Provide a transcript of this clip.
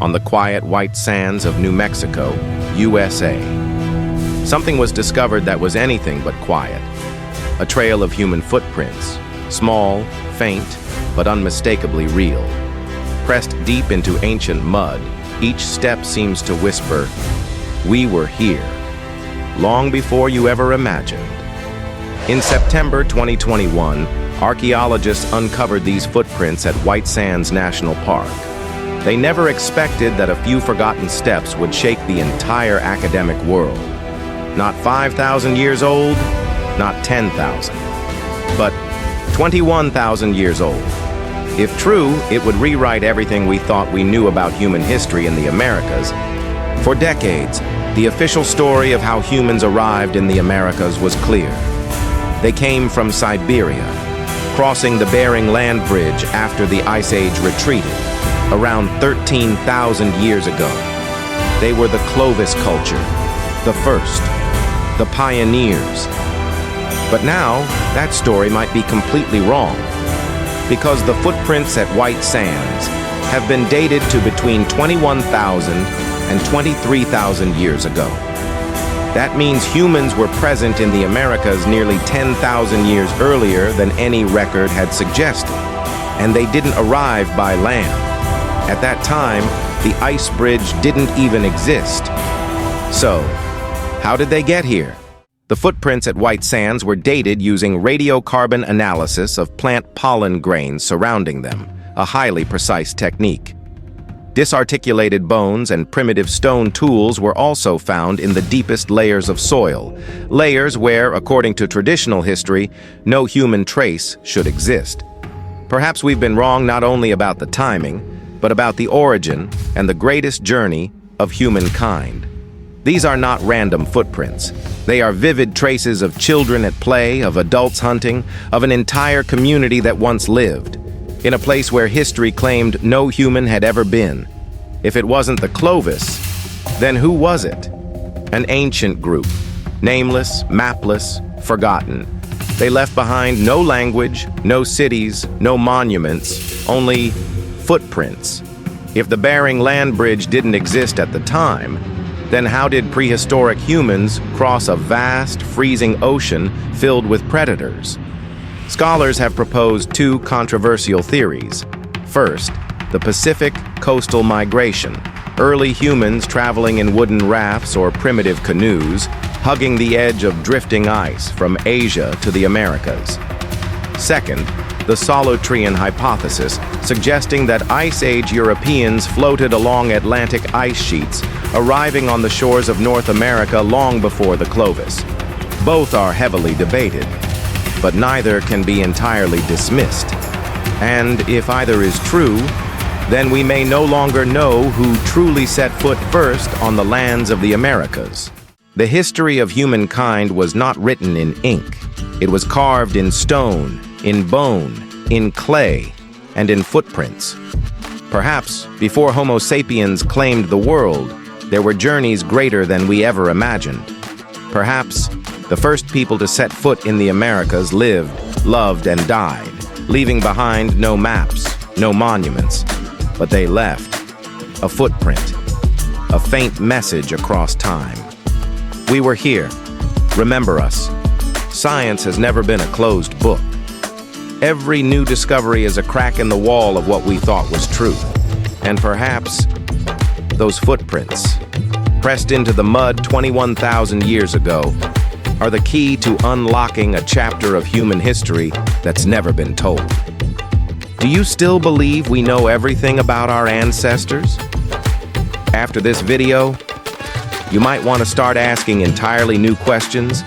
on the quiet white sands of New Mexico, USA. Something was discovered that was anything but quiet. A trail of human footprints, small, faint, but unmistakably real. Pressed deep into ancient mud, each step seems to whisper, "We were here," long before you ever imagined. In September 2021, archaeologists uncovered these footprints at White Sands National Park. They never expected that a few forgotten steps would shake the entire academic world. Not 5,000 years old, not 10,000, but 21,000 years old. If true, it would rewrite everything we thought we knew about human history in the Americas. For decades, the official story of how humans arrived in the Americas was clear. They came from Siberia, crossing the Bering land bridge after the Ice Age retreated, around 13,000 years ago. They were the Clovis culture, the first, the pioneers. But now, that story might be completely wrong, because the footprints at White Sands have been dated to between 21,000 and 23,000 years ago. That means humans were present in the Americas nearly 10,000 years earlier than any record had suggested, and they didn't arrive by land. At that time, the ice bridge didn't even exist. So, how did they get here? The footprints at White Sands were dated using radiocarbon analysis of plant pollen grains surrounding them, a highly precise technique. Disarticulated bones and primitive stone tools were also found in the deepest layers of soil, layers where, according to traditional history, no human trace should exist. Perhaps we've been wrong not only about the timing, but about the origin and the greatest journey of humankind. These are not random footprints. They are vivid traces of children at play, of adults hunting, of an entire community that once lived, in a place where history claimed no human had ever been. If it wasn't the Clovis, then who was it? An ancient group, nameless, mapless, forgotten. They left behind no language, no cities, no monuments, only footprints. If the Bering land bridge didn't exist at the time, then how did prehistoric humans cross a vast, freezing ocean filled with predators? Scholars have proposed two controversial theories. First, the Pacific coastal migration, early humans traveling in wooden rafts or primitive canoes, hugging the edge of drifting ice from Asia to the Americas. Second, the Solutrean hypothesis, suggesting that Ice Age Europeans floated along Atlantic ice sheets, arriving on the shores of North America long before the Clovis. Both are heavily debated, but neither can be entirely dismissed. And if either is true, then we may no longer know who truly set foot first on the lands of the Americas. The history of humankind was not written in ink. It was carved in stone, in bone, in clay, and in footprints. Perhaps, before Homo sapiens claimed the world, there were journeys greater than we ever imagined. Perhaps, the first people to set foot in the Americas lived, loved, and died, leaving behind no maps, no monuments. But they left a footprint, a faint message across time. We were here. Remember us. Science has never been a closed book. Every new discovery is a crack in the wall of what we thought was truth. And perhaps those footprints, pressed into the mud 21,000 years ago, are the key to unlocking a chapter of human history that's never been told. Do you still believe we know everything about our ancestors? After this video, you might want to start asking entirely new questions